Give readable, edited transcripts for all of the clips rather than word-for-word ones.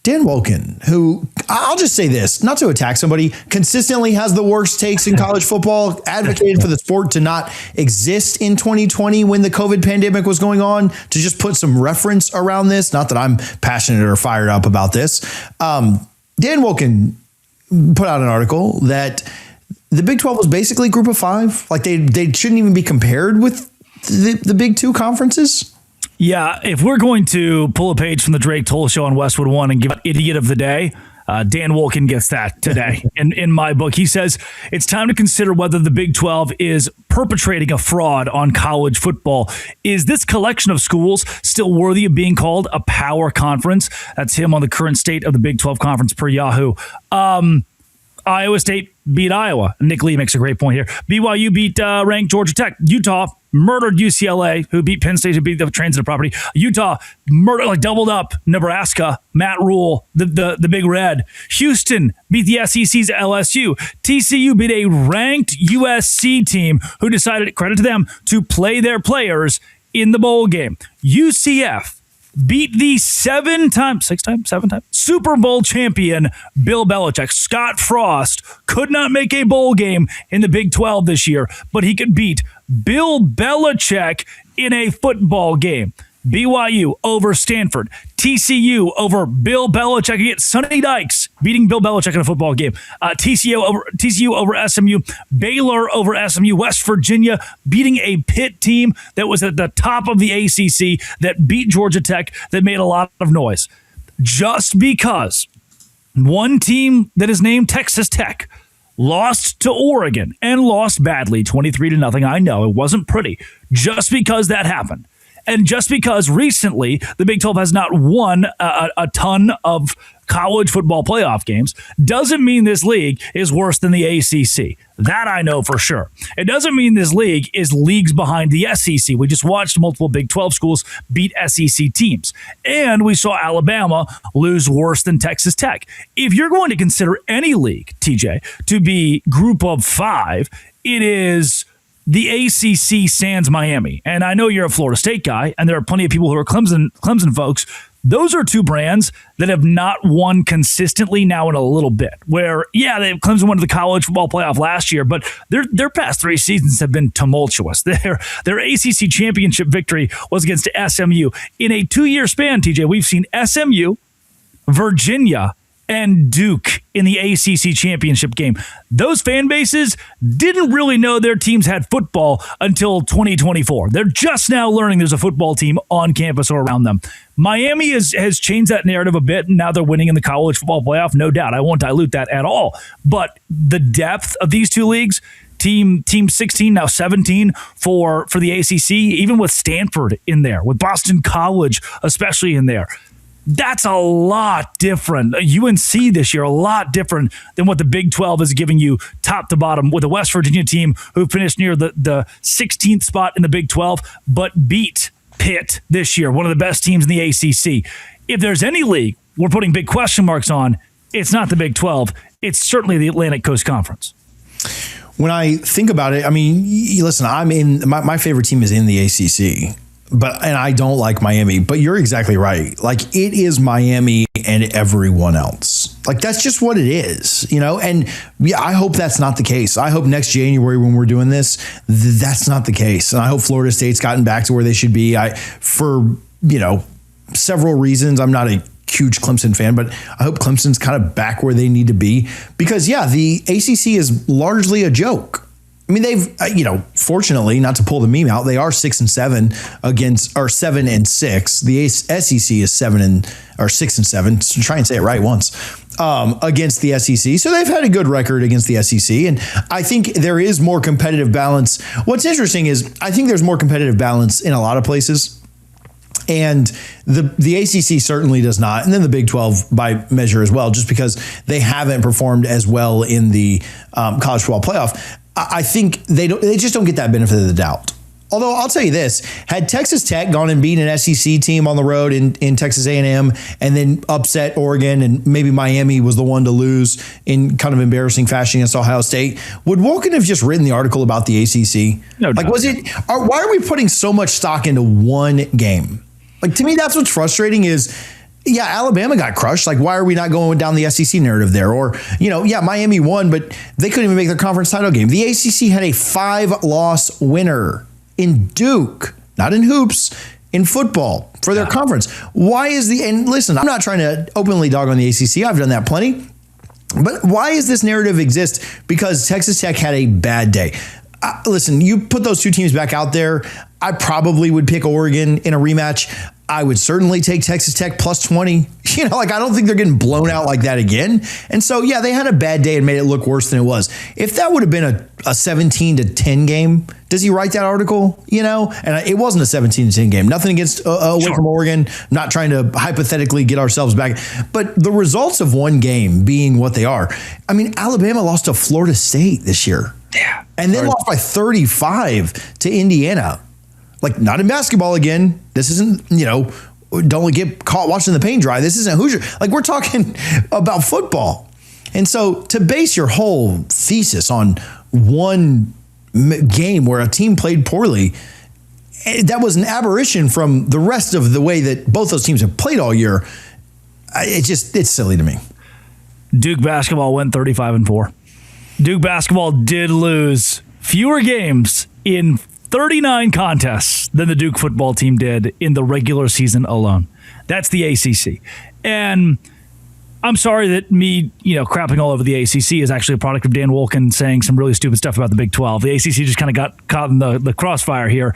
Dan Wolken, who, I'll just say this, not to attack somebody, consistently has the worst takes in college football, advocated for the sport to not exist in 2020 when the COVID pandemic was going on, to just put some reference around this. Not that I'm passionate or fired up about this. Dan Wolken put out an article that the Big 12 was basically Group of Five. Like they shouldn't even be compared with the Big Two conferences. Yeah, if we're going to pull a page from the Drake Toll Show on Westwood One and give an idiot of the day, Dan Wolken gets that today. In my book, he says it's time to consider whether the Big 12 is perpetrating a fraud on college football. Is this collection of schools still worthy of being called a power conference? That's him on the current state of the Big 12 conference per Yahoo. Iowa State beat Iowa. Nick Lee makes a great point here. BYU beat ranked Georgia Tech. Utah murdered UCLA, who beat Penn State, who beat the transitive property. Utah murdered, doubled up Nebraska. Matt Rule, the Big Red. Houston beat the SEC's LSU. TCU beat a ranked USC team who decided, credit to them, to play their players in the bowl game. UCF beat the seven-time Super Bowl champion Bill Belichick. Scott Frost could not make a bowl game in the Big 12 this year, but he could beat Bill Belichick in a football game. BYU over Stanford. TCU over Bill Belichick against Sonny Dykes, beating Bill Belichick in a football game. TCU over SMU. Baylor over SMU. West Virginia beating a Pitt team that was at the top of the ACC, that beat Georgia Tech, that made a lot of noise. Just because one team that is named Texas Tech lost to Oregon and lost badly, 23-0. I know it wasn't pretty. Just because that happened. And just because recently the Big 12 has not won a ton of college football playoff games doesn't mean this league is worse than the ACC. That I know for sure. It doesn't mean this league is leagues behind the SEC. We just watched multiple Big 12 schools beat SEC teams. And we saw Alabama lose worse than Texas Tech. If you're going to consider any league, TJ, to be Group of Five, it is the ACC sans Miami. And I know you're a Florida State guy, and there are plenty of people who are Clemson folks. Those are two brands that have not won consistently now in a little bit. Where, Clemson went to the college football playoff last year, but their past three seasons have been tumultuous. Their ACC championship victory was against SMU. In a 2-year span, TJ, we've seen SMU, Virginia, and Duke in the ACC championship game. Those fan bases didn't really know their teams had football until 2024. They're just now learning there's a football team on campus or around them. Miami has changed that narrative a bit, and now they're winning in the college football playoff, no doubt. I won't dilute that at all. But the depth of these two leagues, Team 16, now 17 for the ACC, even with Stanford in there, with Boston College especially in there, that's a lot different. UNC this year, a lot different than what the Big 12 is giving you top to bottom, with a West Virginia team who finished near the 16th spot in the Big 12, but beat Pitt this year, one of the best teams in the ACC. If there's any league we're putting big question marks on, it's not the Big 12. It's certainly the Atlantic Coast Conference. When I think about it, I mean, listen, my favorite team is in the ACC. And I don't like Miami, but you're exactly right. Like, it is Miami and everyone else. Like, that's just what it is, And I hope that's not the case. I hope next January when we're doing this, that's not the case. And I hope Florida State's gotten back to where they should be. For several reasons, I'm not a huge Clemson fan, but I hope Clemson's kind of back where they need to be, because the ACC is largely a joke. I mean, they've, fortunately, not to pull the meme out, they are 6-7 against, or 7-6. The SEC is 6-7. So try and say it right once, against the SEC. So they've had a good record against the SEC. And I think there is more competitive balance. What's interesting is I think there's more competitive balance in a lot of places. And the ACC certainly does not. And then the Big 12 by measure as well, just because they haven't performed as well in the college football playoff. I think they just don't get that benefit of the doubt. Although I'll tell you this, had Texas Tech gone and beat an SEC team on the road in Texas A&M and then upset Oregon, and maybe Miami was the one to lose in kind of embarrassing fashion against Ohio State, would Wolken have just written the article about the ACC? No doubt. Why are we putting so much stock into one game? Like, to me, that's what's frustrating is Yeah, Alabama got crushed. Like, why are we not going down the SEC narrative there? Or, Miami won, but they couldn't even make their conference title game. The ACC had a 5-loss winner in Duke, not in hoops, in football for their conference. Why is and listen, I'm not trying to openly dog on the ACC. I've done that plenty. But why is this narrative exist? Because Texas Tech had a bad day. Listen, you put those two teams back out there, I probably would pick Oregon in a rematch. I would certainly take Texas Tech plus 20. I don't think they're getting blown out like that again. And so, yeah, they had a bad day and made it look worse than it was. If that would have been a 17-10 game, does he write that article? And it wasn't a 17-10 game. Nothing against away from Oregon. Not trying to hypothetically get ourselves back. But the results of one game being what they are. I mean, Alabama lost to Florida State this year. Yeah. And then lost by 35 to Indiana. Like, not in basketball again. This isn't, don't get caught watching the paint dry. This isn't Hoosier. Like, we're talking about football. And so to base your whole thesis on one game where a team played poorly, that was an aberration from the rest of the way that both those teams have played all year. It's silly to me. Duke basketball went 35-4. Duke basketball did lose fewer games in 39 contests than the Duke football team did in the regular season alone. That's the ACC. And I'm sorry that me, crapping all over the ACC is actually a product of Dan Wolken saying some really stupid stuff about the Big 12. The ACC just kind of got caught in the crossfire here.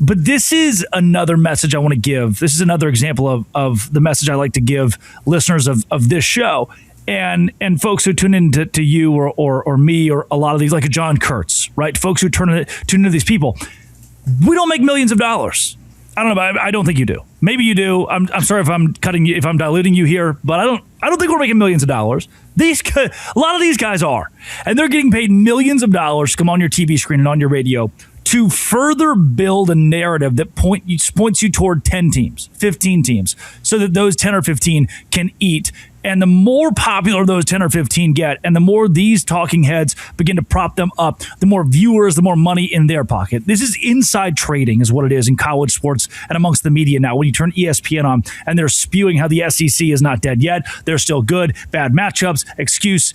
But this is another message I want to give. This is another example of the message I like to give listeners of this show. And folks who tune in to you or me or a lot of these, like a John Kurtz, right? Folks who tune into these people. We don't make millions of dollars. I don't know, but I don't think you do. Maybe you do. I'm sorry if I'm cutting you, if I'm diluting you here, but I don't think we're making millions of dollars. A lot of these guys are, and they're getting paid millions of dollars to come on your TV screen and on your radio to further build a narrative that points you toward 10 teams, 15 teams, so that those 10 or 15 can eat. And the more popular those 10 or 15 get, and the more these talking heads begin to prop them up, the more viewers, the more money in their pocket. This is inside trading is what it is in college sports and amongst the media now. When you turn ESPN on and they're spewing how the SEC is not dead yet, they're still good, bad matchups, excuse.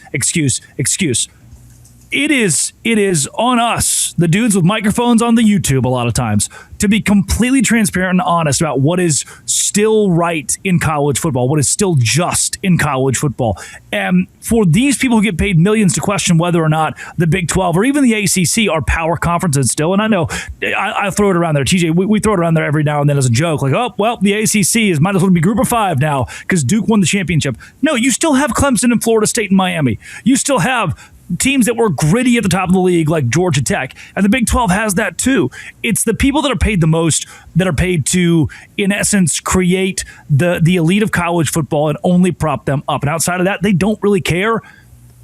It is on us, the dudes with microphones on the YouTube a lot of times, to be completely transparent and honest about what is still right in college football, what is still just in college football. And for these people who get paid millions to question whether or not the Big 12 or even the ACC are power conferences still, and I know I throw it around there. TJ, we throw it around there every now and then as a joke, like, oh, well, the ACC might as well be Group of 5 now because Duke won the championship. No, you still have Clemson and Florida State and Miami. You still have teams that were gritty at the top of the league like Georgia Tech, and the Big 12 has that too. It's the people that are paid the most that are paid to, in essence, create the elite of college football and only prop them up. And outside of that, they don't really care.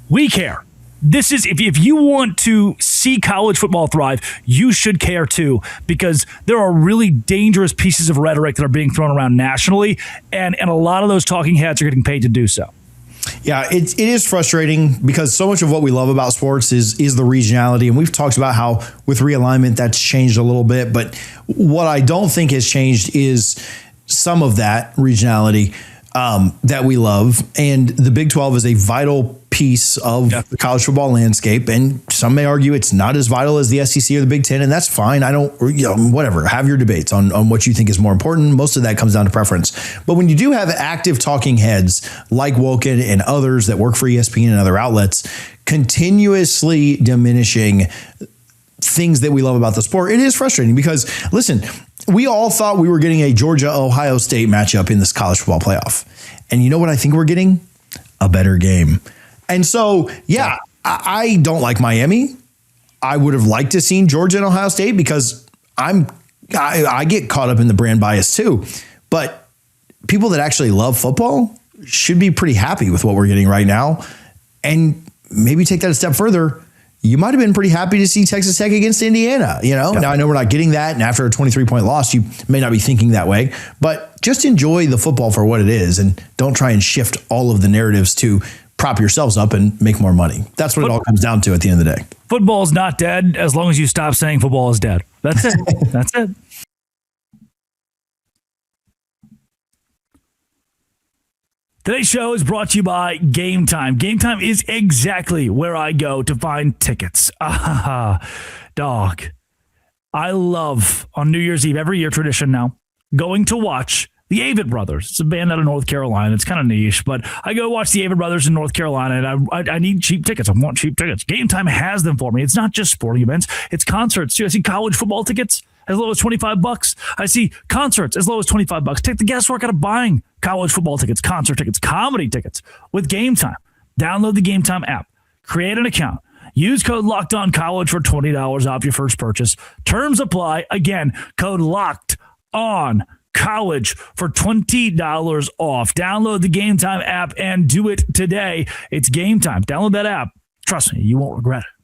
We care. This is, if you want to see college football thrive, you should care too, because there are really dangerous pieces of rhetoric that are being thrown around nationally, and a lot of those talking heads are getting paid to do so. Yeah, it is frustrating because so much of what we love about sports is the regionality. And we've talked about how with realignment that's changed a little bit. But what I don't think has changed is some of that regionality that we love. And the Big 12 is a vital piece of the college football landscape. And some may argue it's not as vital as the SEC or the Big 10. And that's fine. I don't, whatever. Have your debates on what you think is more important. Most of that comes down to preference. But when you do have active talking heads like Woken and others that work for ESPN and other outlets continuously diminishing things that we love about the sport, it is frustrating because, listen, we all thought we were getting a Georgia-Ohio State matchup in this college football playoff. And you know what I think we're getting? A better game. And so, yeah, I don't like Miami. I would have liked to seen Georgia and Ohio State because I get caught up in the brand bias too. But people that actually love football should be pretty happy with what we're getting right now. And maybe take that a step further. You might have been pretty happy to see Texas Tech against Indiana. Now I know we're not getting that. And after a 23-point loss, you may not be thinking that way. But just enjoy the football for what it is and don't try and shift all of the narratives to prop yourselves up and make more money. That's what it all comes down to at the end of the day. Football's not dead as long as you stop saying football is dead. That's it. That's it. Today's show is brought to you by Game Time. Game Time is exactly where I go to find tickets. Dog. I love, on New Year's Eve, every year tradition now, going to watch the Avett Brothers. It's a band out of North Carolina. It's kind of niche, but I go watch the Avett Brothers in North Carolina, and I need cheap tickets. I want cheap tickets. Game Time has them for me. It's not just sporting events. It's concerts, too. I see college football tickets as low as $25. I see concerts as low as $25. Take the guesswork out of buying college football tickets, concert tickets, comedy tickets with Game Time. Download the Game Time app. Create an account. Use code LOCKEDONCOLLEGE for $20 off your first purchase. Terms apply. Again, code LOCKEDONCOLLEGE for $20 off. Download the Game Time app and do it today. It's Game Time. Download that app. Trust me, you won't regret it.